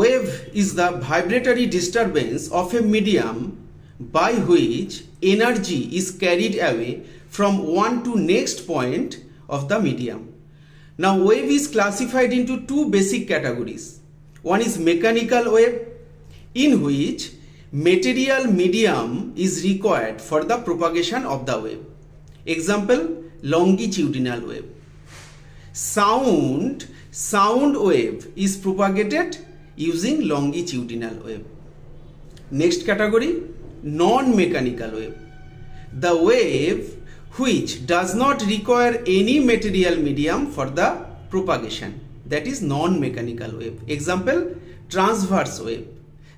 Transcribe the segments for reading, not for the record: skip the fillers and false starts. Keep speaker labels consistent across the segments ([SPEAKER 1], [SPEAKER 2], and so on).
[SPEAKER 1] Wave is the vibratory disturbance of a medium by which energy is carried away from one to next point of the medium. Now wave is classified into two basic categories. One is mechanical wave, in which material medium is required for the propagation of the wave. Example, longitudinal wave. Sound wave is propagated using longitudinal wave. Next category, non-mechanical wave. The wave which does not require any material medium for the propagation, that is non-mechanical wave. Example, transverse wave,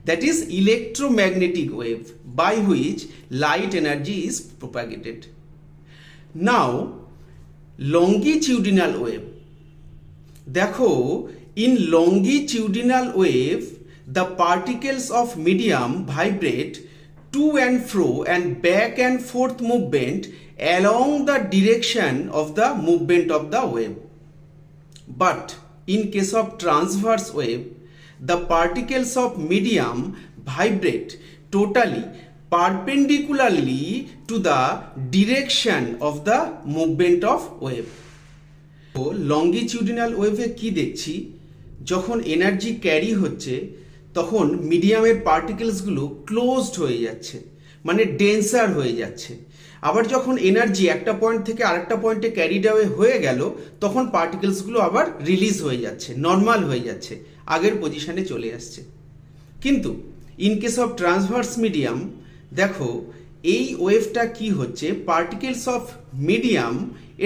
[SPEAKER 1] that is electromagnetic wave by which light energy is propagated. Now longitudinal wave. দেখো, in longitudinal wave the particles of medium vibrate to and fro and back and forth movement along the direction of the movement of the wave. But in case of transverse wave, the particles of medium vibrate totally perpendicularly to the direction of the movement of wave. Longitudinal ওয়েভে কি দেখছি, যখন energy carry হচ্ছে তখন মিডিয়ামের পার্টিকেলসগুলো closed হয়ে যাচ্ছে, মানে ডেন্সার হয়ে যাচ্ছে। আবার যখন এনার্জি একটা পয়েন্ট থেকে আরেকটা পয়েন্টে ক্যারিড অ্যাওয়ে হয়ে গেল, তখন পার্টিকেলসগুলো আবার রিলিজ হয়ে যাচ্ছে, নর্মাল হয়ে যাচ্ছে, আগের পজিশনে চলে আসছে। কিন্তু in case of transverse medium, দেখো এই ওয়েভটা কি হচ্ছে, পার্টিকেলস অফ মিডিয়াম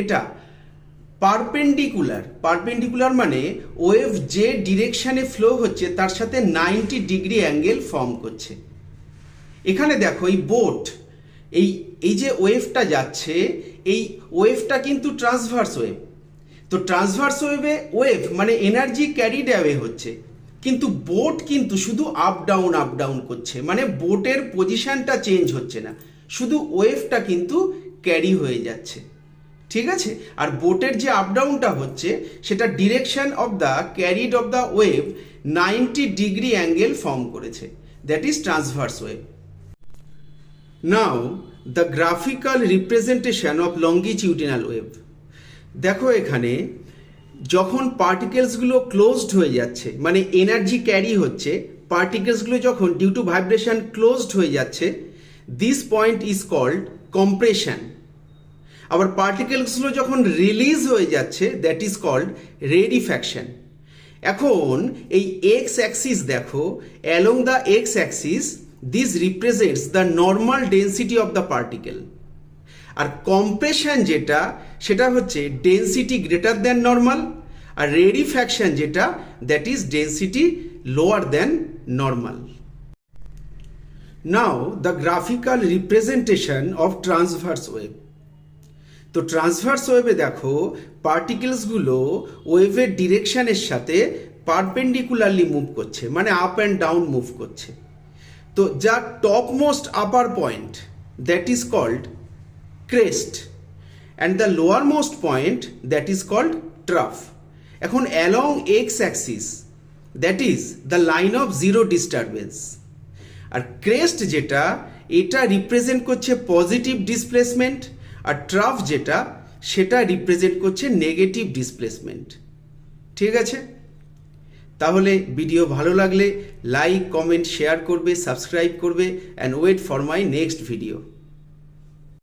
[SPEAKER 1] এটা পারপেন্ডিকুলার মানে ওয়েভ যে ডিরেকশনে ফ্লো হচ্ছে তার সাথে 90 ডিগ্রি অ্যাঙ্গেল ফর্ম করছে। এখানে দেখো এই বোট, এই যে ওয়েভটা যাচ্ছে, এই ওয়েভটা কিন্তু ট্রান্সভার্স ওয়েভ। তো ট্রান্সভার্স ওয়েভ মানে এনার্জি ক্যারিড অ্যাওয়ে হচ্ছে, কিন্তু বোট কিন্তু শুধু আপ ডাউন করছে, মানে বোটের পজিশনটা চেঞ্জ হচ্ছে না, শুধু ওয়েভটা কিন্তু ক্যারি হয়ে যাচ্ছে। ঠিক আছে, আর বোটের যে আপ ডাউনটা হচ্ছে সেটা direction of the carried of the wave 90 degree angle form করেছে, that is transverse wave. Now the graphical representation of longitudinal wave. দেখো এখানে যখন পার্টিকেলসগুলো ক্লোজড হয়ে যাচ্ছে, মানে এনার্জি ক্যারি হচ্ছে, পার্টিকেলসগুলো যখন ডিউ টু ভাইব্রেশন ক্লোজড হয়ে যাচ্ছে, this point is called compression. আবার পার্টিকেলসগুলো যখন রিলিজ হয়ে যাচ্ছে, দ্যাট ইজ কল্ড রেডিফ্যাকশন। এখন এই এক্স অ্যাক্সিস দেখো, along the x axis this represents the normal density of the particle. আর কম্প্রেশন যেটা, সেটা হচ্ছে ডেন্সিটি গ্রেটার দ্যান নর্মাল, আর রেডিফ্যাকশন যেটা, that is density lower than normal. Now the graphical representation of transverse wave. তো transverse ওয়েভে দেখো পার্টিকেলসগুলো ওয়েভের ডিরেকশনের সাথে পারপেন্ডিকুলারলি মুভ করছে, মানে আপ অ্যান্ড ডাউন মুভ করছে। তো যা top most upper point, that is called crest, and the lower most point, that is called trough. এখন along x axis, that is the line of zero disturbance. আর crest যেটা, এটা represent করছে positive displacement, আর trough যেটা, সেটা represent করছে negative displacement. ঠিক আছে, তাহলে ভিডিও ভালো লাগলে লাইক, কমেন্ট, শেয়ার করবে, সাবস্ক্রাইব করবে, and wait for my next video.